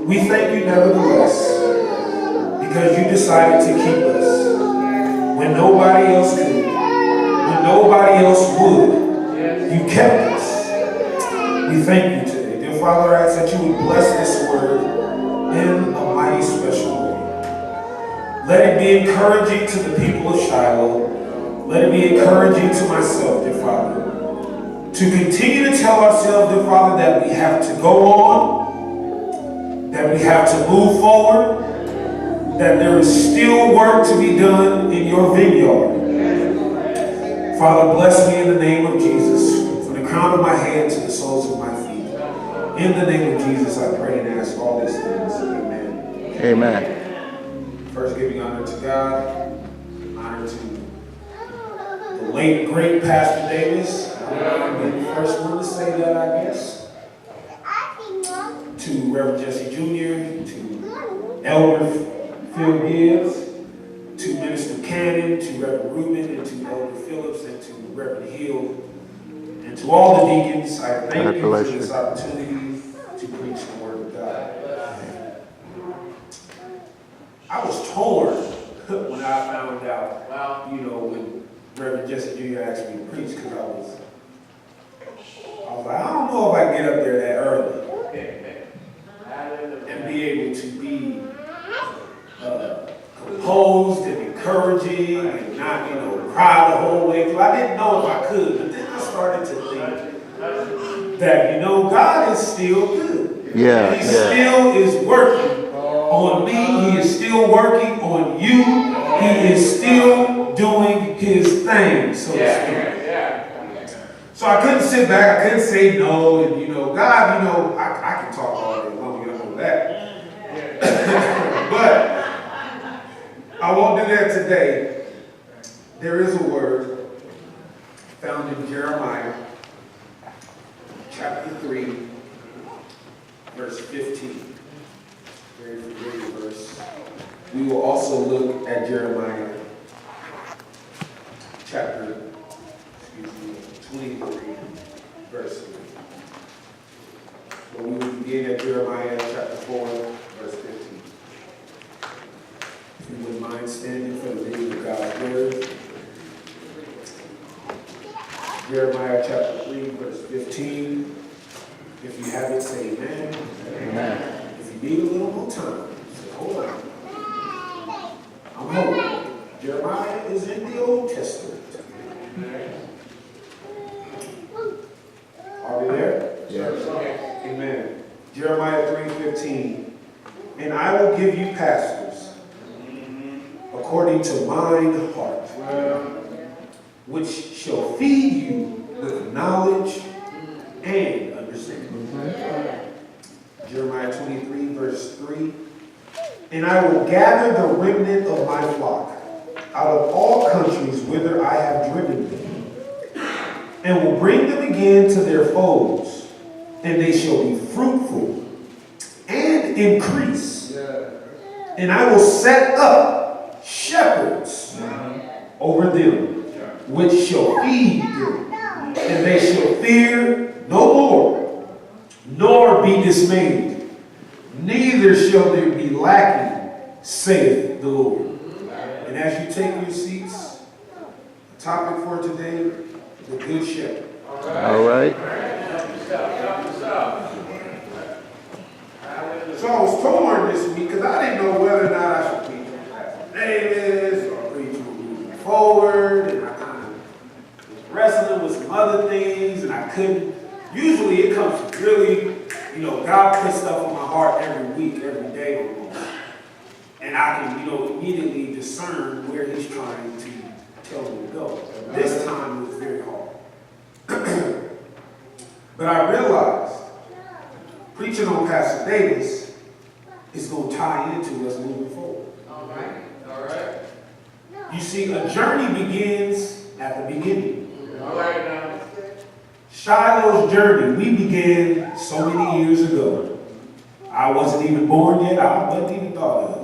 We thank you nevertheless because you decided to keep us when nobody else could, when nobody else would. You kept us. We thank you today. Dear Father, I ask that you would bless this word in a mighty special way. Let it be encouraging to the people of Shiloh. Let it be encouraging to myself, dear Father, to continue to tell ourselves, dear Father, that we have to go on, that we have to move forward, that there is still work to be done in your vineyard. Father, bless me in the name of Jesus, from the crown of my head to the soles of my feet. In the name of Jesus, I pray and ask all these things. Amen. Amen. First, giving honor to God, honor to the late, great Pastor Davis. I'm the first one to say that, I guess. To Reverend Jesse Jr., to Elder Phil Gibbs, to Minister Cannon, to Reverend Rubin, and to Elder Phillips, and to Reverend Hill, and to all the deacons. I thank you for this opportunity to preach the word of God. I was torn when I found out, when Reverend Jesse Jr. asked me to preach, because I was like, I don't know if I can get up there that early and be able to be composed and encouraging and not, cry the whole way through. I didn't know if I could, but then I started to think that, God is still good. Yeah. He still is working on me. He is still working on you. He is still doing his thing, so to speak. So I couldn't sit back. I couldn't say no. And, God, I can talk all day long. You know that. But I won't do that today. There is a word found in Jeremiah chapter 3, verse 15. Very familiar verse. We will also look at Jeremiah chapter 23, verse 3. But we will begin at Jeremiah chapter 4, verse 15. If you wouldn't mind standing for the reading of God's word. Jeremiah chapter 3, verse 15. If you have it, say amen. Amen. If you need a little more time, say, hold on. I'm holding. Jeremiah is in the Old Testament. Are we there? Yes. Amen. Jeremiah 3:15. And I will give you pastors according to mine heart, which shall feed you with knowledge and understanding. Jeremiah 23, verse 3. And I will gather the remnant of my flock out of all countries whither I have driven them, and will bring them again to their folds, and they shall be fruitful and increase. And I will set up shepherds over them, which shall feed them, and they shall fear no more, nor be dismayed, neither shall there be lacking, saith the Lord. And as you take your seats, the topic for today, the Good Shepherd. All right. So I was torn this week because I didn't know whether or not I should preach on Pastor Davis or preach on moving forward, and I kind of was wrestling with some other things, and I couldn't. Usually it comes really, God puts stuff on my heart every week, every day almost, and I can, immediately discern where he's trying to tell me to go. This time it was very hard. But I realized preaching on Pastor Davis is going to tie into us moving forward. All right. You see, a journey begins at the beginning. All right now. Shiloh's journey, we began so many years ago. I wasn't even born yet. I wasn't even thought of.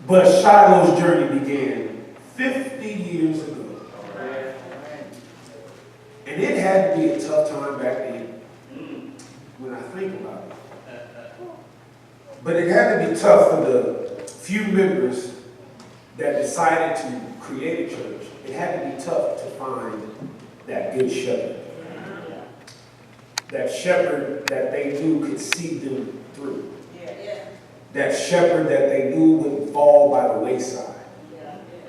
But Shiloh's journey began 50 years ago. And it had to be a tough time back then when I think about it. But it had to be tough for the few members that decided to create a church. It had to be tough to find that good shepherd. That shepherd that they knew could see them through. That shepherd that they knew wouldn't fall by the wayside.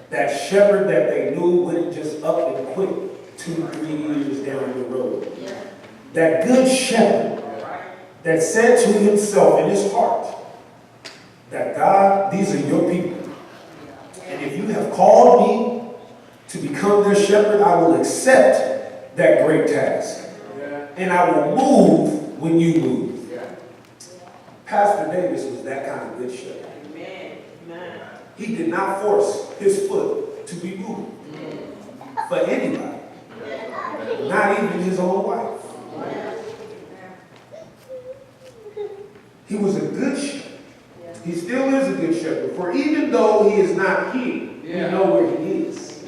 That shepherd that they knew wouldn't just up and quit 2-3 years down the road. That good shepherd that said to himself in his heart that God, these are your people. And if you have called me to become their shepherd, I will accept that great task. And I will move when you move. Pastor Davis was that kind of good shepherd. He did not force his foot to be moved for anybody, not even his own wife. He was a good shepherd. He still is a good shepherd. For even though he is not here, we know where he is.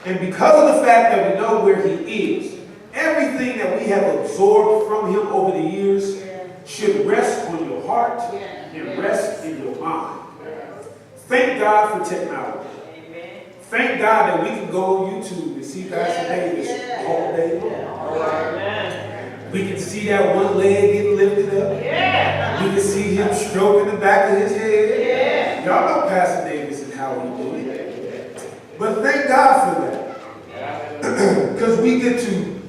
And because of the fact that we know where he is, everything that we have absorbed from him over the years should rest on your heart and rest in your mind. Thank God for technology. Thank God that we can go on YouTube and see Pastor Davis all day long. We can see that one leg getting lifted up. We can see him stroking the back of his head. Y'all know Pastor Davis and how he do it. But thank God for that. Because we get to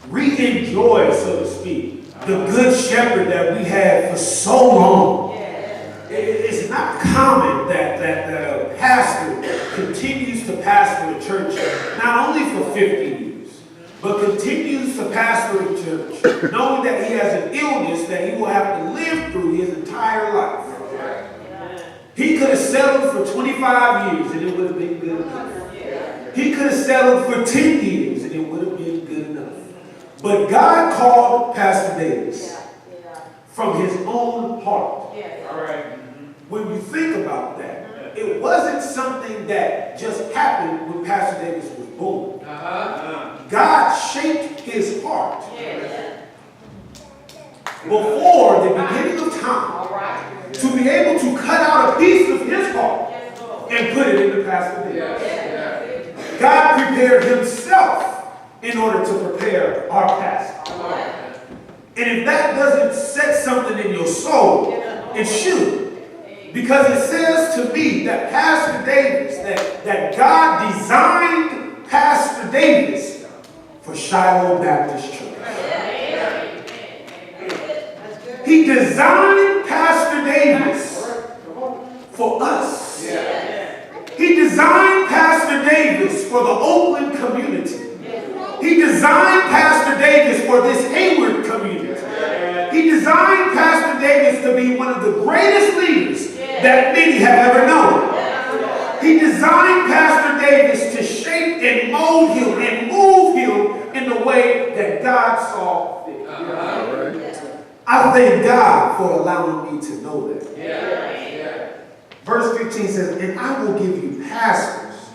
re-enjoy, so to speak, the good shepherd that we had for so long. It's not common that a pastor continues to pastor a church not only for 50 years, but continues to pastor a church knowing that he has an illness that he will have to live through his entire life. He could have settled for 25 years and it would have been good enough. He could have settled for 10 years and it would have been good enough. But God called Pastor Davis from his own heart. When you think about that, it wasn't something that just happened when Pastor Davis was born. God shaped his heart before the beginning of time to be able to cut out a piece of his heart and put it into Pastor Davis. God prepared himself in order to prepare our pastor. And if that doesn't set something in your soul, it should. Because it says to me that Pastor Davis, that God designed Pastor Davis for Shiloh Baptist Church. He designed Pastor Davis for us. He designed Pastor Davis for the Oakland community. He designed Pastor Davis for this Hayward community. He designed Pastor Davis to be one of the greatest leaders that many have ever known. He designed Pastor Davis to shape and mold him and move him in the way that God saw fit. I thank God for allowing me to know that. Verse 15 says, and I will give you pastors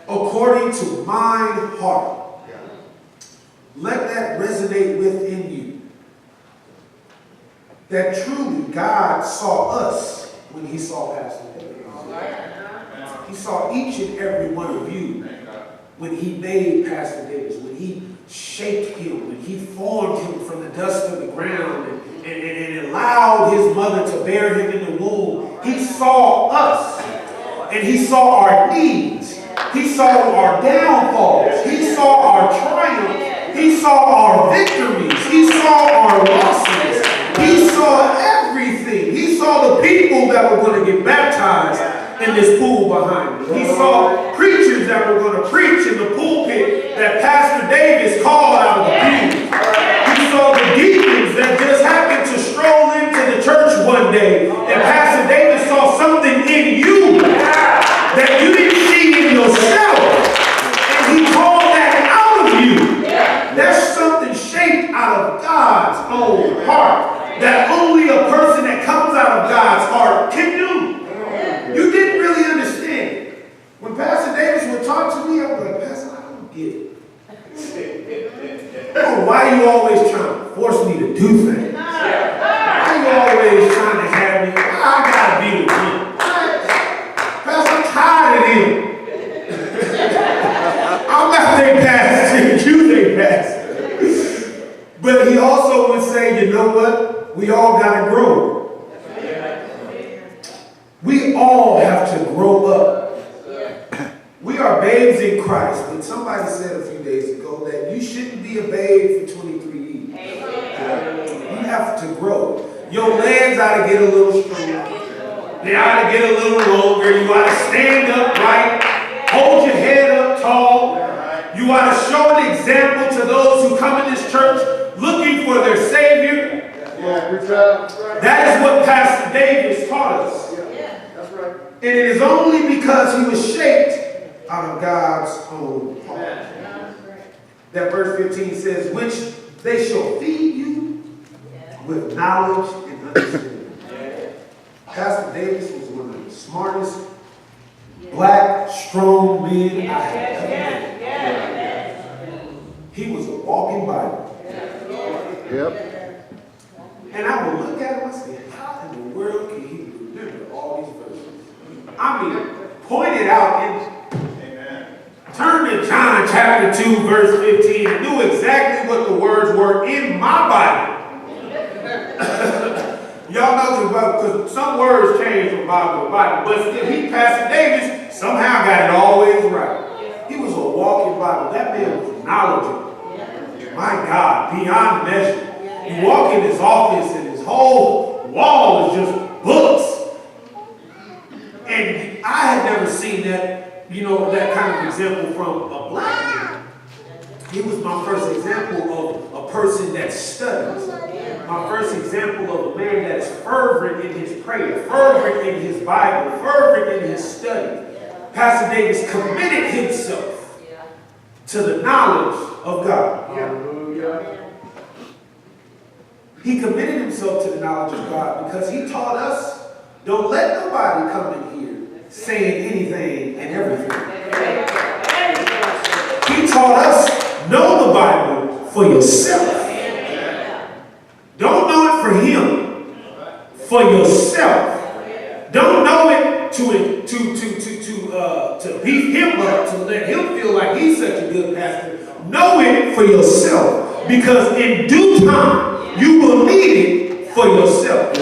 according to mine heart. Let that resonate within you. That truly God saw us when he saw Pastor Davis. He saw each and every one of you when he made Pastor Davis, when he shaped him, when he formed him from the dust of the ground and allowed his mother to bear him in the womb. He saw us and he saw our needs. He saw our downfalls. He saw our triumphs. He saw our victories. He saw our losses. He saw everything. He saw the people that were going to get baptized in this pool behind me. He saw preachers that were going to preach in the pulpit that Pastor Davis called out of the pew. He saw the deacons that just happened to stroll into the church one day, and Pastor Davis saw something in you that you didn't see in yourself, and he called that out of you. There's something shaped out of God's own heart that only a person that comes out of God's heart can do. You didn't really understand. When Pastor Davis would talk to me, I was like, Pastor, I don't get it. Oh, why are you always trying to force me to do things? Why are you always But he also would say, you know what? We all got to grow. We all have to grow up. We are babes in Christ. But somebody said a few days ago that you shouldn't be a babe for 23 years. You have to grow. Your legs ought to get a little stronger. They ought to get a little longer. You ought to stand up right. Hold your head up tall. You ought to show an example to those who come in this church looking for their Savior. That is what Pastor Davis taught us. And it is only because he was shaped out of God's own heart. That verse 15 says, which they shall feed you with knowledge and understanding. Pastor Davis was one of the smartest black, strong men I have ever met. He was a walking Bible. And I would look at him and say, how in the world can he remember all these verses? I mean, point it out and turn to John chapter 2, verse 15, and knew exactly what the words were in my Bible. Y'all know because some words change from Bible to Bible, but still, Pastor Davis, somehow got it always right. He was a walking Bible. That man was knowledgeable. My God, beyond measure. You walk in his office and his whole wall is just books. And I had never seen that, that kind of example from a black man. He was my first example of a person that studies. My first example of a man that is fervent in his prayer, fervent in his Bible, fervent in his study. Pastor Davis committed himself to the knowledge of God. Hallelujah. He committed himself to the knowledge of God because he taught us, don't let nobody come in here saying anything and everything. He taught us, know the Bible for yourself. Don't know it for him, for yourself. Don't know it to beef him up, to let him feel like he's such a good pastor. Know it for yourself, because in due time, you will need it for yourself.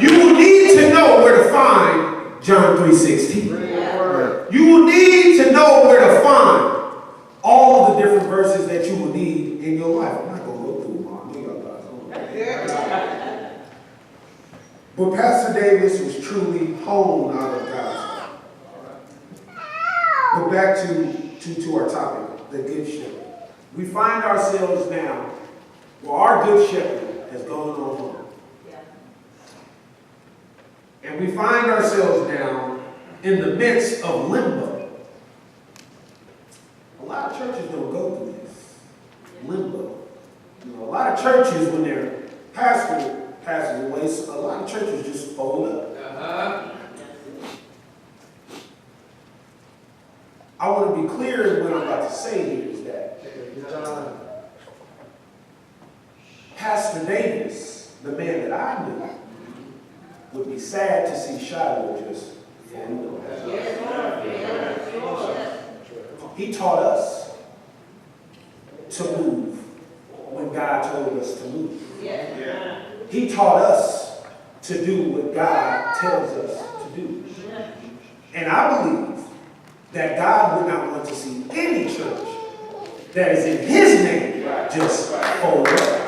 You will need to know where to find John 3:16. You will need to know where to find all the different verses that you will need in your life. I'm not going to go through them all. But Pastor Davis was truly honed out of God's heart. But back to our topic, the Good Shepherd. We find ourselves now, well, our Good Shepherd has gone on home. And we find ourselves now in the midst of limbo. A lot of churches don't go through this. Limbo. A lot of churches, when their pastor passes away, a lot of churches just fold up. I want to be clear in what I'm about to say here is that Pastor Davis, the man that I knew, would be sad to see Shiloh just fold up. He taught us to move when God told us to move. He taught us to do what God tells us to do. And I believe that God would not want to see any church that is in his name just fold up.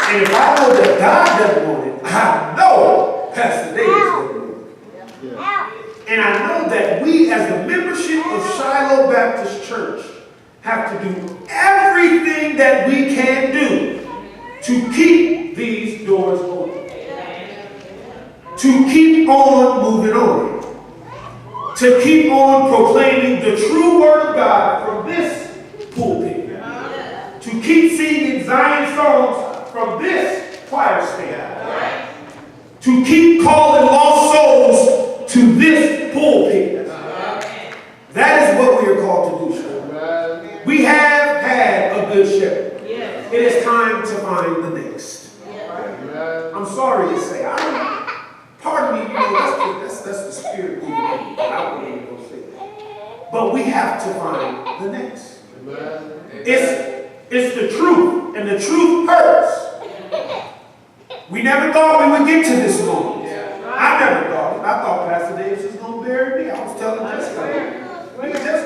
And if I know that God doesn't want it, I know Pastor Davis doesn't want it. And I know that we as the membership of Shiloh Baptist Church have to do everything that we can do to keep these doors open. To keep on moving on. To keep on proclaiming the true word of God from this pulpit. To keep singing Zion songs from this choir stand. To keep calling lost souls to this pulpit. That is what we are called to do, Shepard. We have had a good shepherd. It is time to find the next. I'm sorry to say, pardon me, that's the spirit moving. I wouldn't even go say that. But we have to find the next. It's the truth, and the truth hurts. We never thought we would get to this moment. I never thought it. I thought Pastor Davis was going to bury me. I was telling Jessica.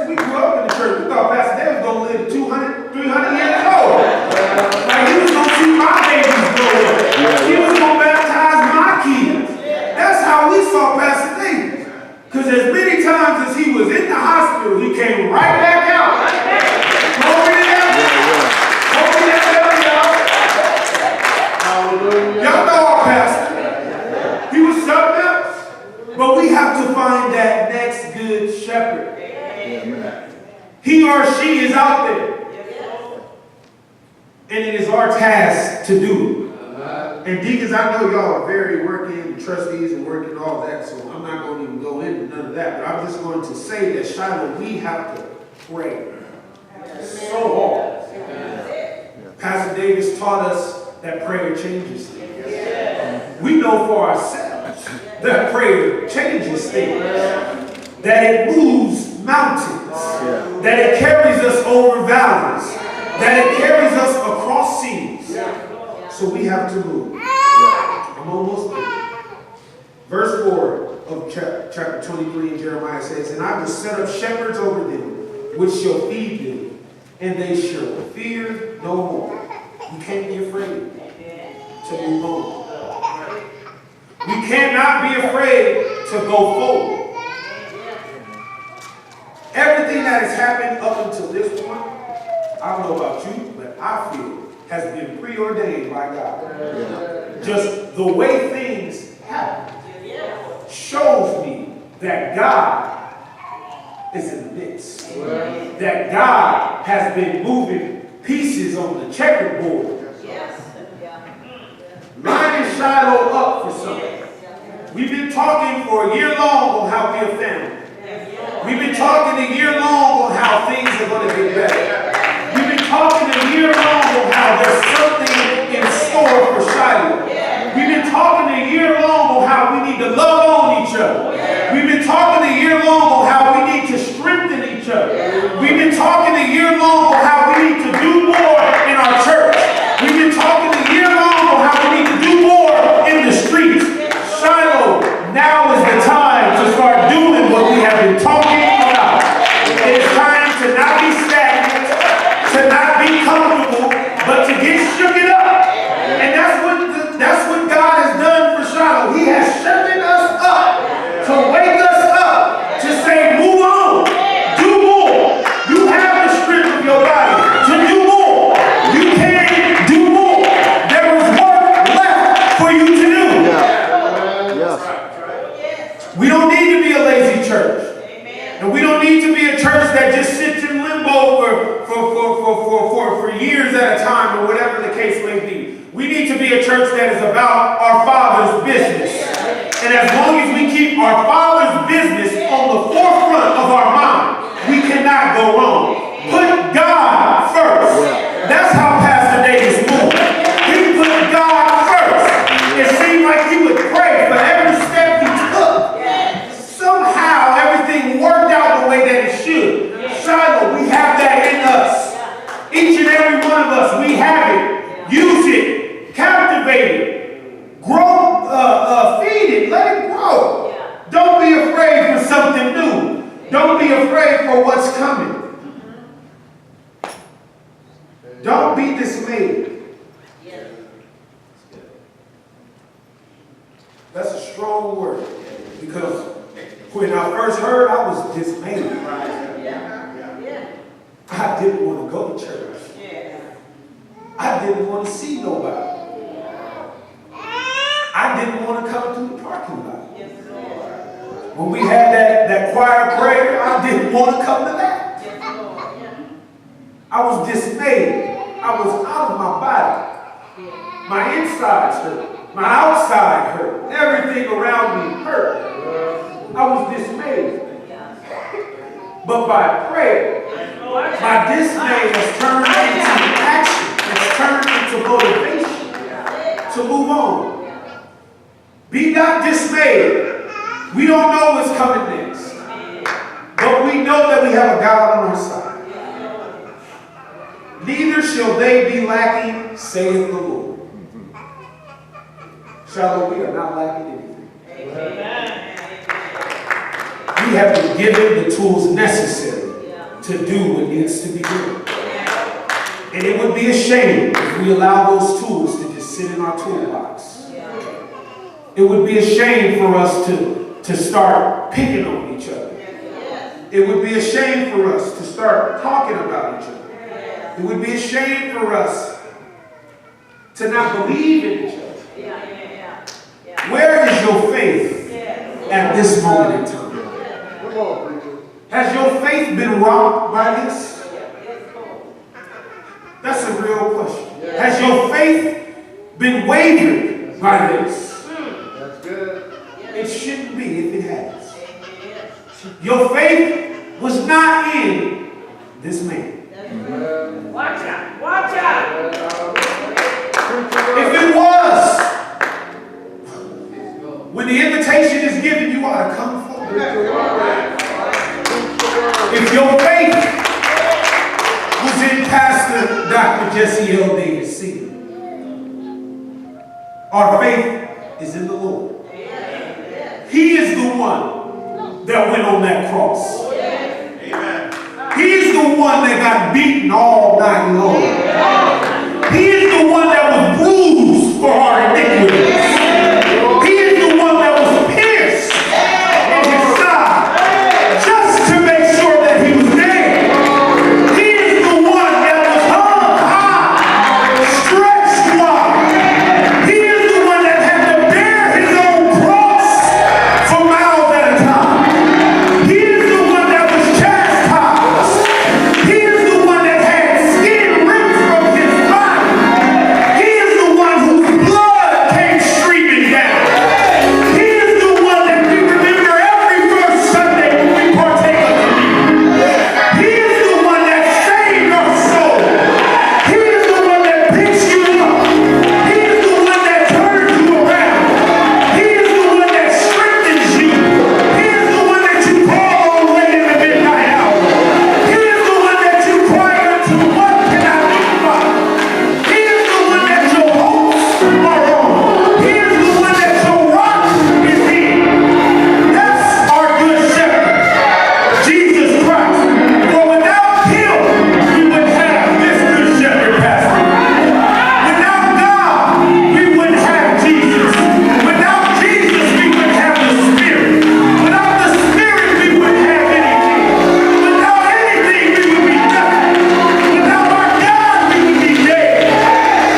We grew up in the church. We thought Pastor Davis was going to live 200, 300 years old. Like he was going to see my babies grow up. He was going to baptize my kids. That's how we saw Pastor Davis. Because as many times as he was in the hospital, he came right back out. Glory to God. Glory to God, y'all. Y'all know our pastor. He was something else. But we have to find that next good shepherd. He or she is out there. And it is our task to do it. And deacons, I know y'all are very working, trustees and working all that, so I'm not going to even go into none of that. But I'm just going to say that, Shiloh, we have to pray so hard. Pastor Davis taught us that prayer changes things. We know for ourselves that prayer changes things. That it moves mountains. That it carries us over valleys. That it carries us across seas. So we have to move. I'm almost there. Verse 4 of chapter 23 in Jeremiah says, "And I will set up shepherds over them, which shall feed them, and they shall fear no more." You can't be afraid to move on. We cannot be afraid to go forward. Everything that has happened up until this point, I don't know about you, but I feel has been preordained by God. Just the way things happen shows me that God is in the midst. That God has been moving pieces on the checkerboard. Lining Shiloh up for something. We've been talking for a year long on how we're a family. We've been talking a year long on how things are going to get better. We've been talking a year long on how there's something in store for Shiloh. We've been talking a year long on how we need to love on each other. We've been talking a year long on how we need to strengthen each other. We've been talking a year long on how we need to do more in our church. We've been talking a year long on how we need to do more in the streets. Shiloh, now is the time to start doing what we have been talking about. It is time to not be stagnant, to not be comfortable, but to get shook it up. And that's what God has done for Shiloh. He has shaken us up, to wake us up, to say, move on, do more. You have the strength of your body to do more. You can do more. There is work left for you to do. We don't need to be a lazy church. And we don't need to be a church that just sits in limbo for years at a time, or whatever the case may be. We need to be a church that is about our Father's business. And as long as we keep our Father's business on the forefront of our mind, we cannot go wrong. Put God first. That's how Pastor Davis moved. He put God first. It seemed like he would pray for every step he took. Somehow everything worked out the way that it should. Shiloh, we have that in us. Each and every one of us, we have it. Use it. Captivate it. Grow, feed it. Let it grow. Don't be afraid for something new. Don't be afraid for what's coming. Don't be dismayed. That's a strong word. Because when I first heard, I was dismayed. I didn't want to go to church. I didn't want to see nobody. I didn't want to come to the parking lot. When we had that choir prayer, I didn't want to come to that. I was dismayed. I was out of my body. My insides hurt. My outside hurt. Everything around me hurt. I was dismayed. But by prayer, my dismay has turned into action. It's turned into motivation to move on. Be not dismayed. We don't know what's coming next. But we know that we have a God on our side. neither shall they be lacking, saith the Lord. Shiloh, we are not lacking anything. Amen. We have been given the tools necessary to do what needs to be done. And it would be a shame if we allow those tools to just sit in our toolbox. It would be a shame for us to start picking on each other. It would be a shame for us to start talking about each other. It would be a shame for us to not believe in each other. Where is your faith at this moment in time? Has your faith been rocked by this? That's a real question. Has your faith been wavered by this? That's good. It shouldn't be if it has. Your faith was not in this man. Watch out. Watch out. If it was, when the invitation is given, you ought to come forward. If your faith was in Pastor Dr. Jesse L. Davis Sr., our faith is in the Lord. He is the one that went on that cross. He is the one that got beaten all night long. He is the one that was bruised for our iniquities. He is the one that was pierced in his side just to make sure that he was dead. He is the one that was hung high, stretched wide. He is the one that had to bear his own cross for miles at a time. He is the one that was chastised. He is the one that had skin ripped from his body. He is the one whose blood came streaming down. He is the one that we remember every first Sunday when we partake of communion. He is the one that saved our soul. He is the one that picks you up. He is the one that turns you around. He is the one that strengthens you. He is the one that you call on late in the midnight hour. He is the one that you cry unto, what can I do, Father? He is the one that your hopes are on. He is the one that your rock is in. That's our good shepherd, Jesus Christ. For without him, we would have this good shepherd pastor. Without God, we wouldn't have Jesus. Without Jesus, we wouldn't have the Spirit. Without the Spirit, we wouldn't have anything. Without anything, we would be nothing. Without our God, we would be dead.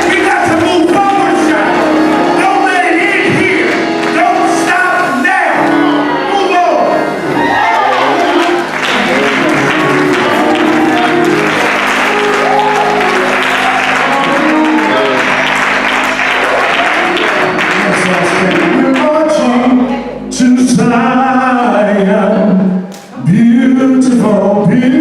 We got to move forward, child. Don't let it end here. Don't stop now. Move on. We're marching to Zion, beautiful, beautiful.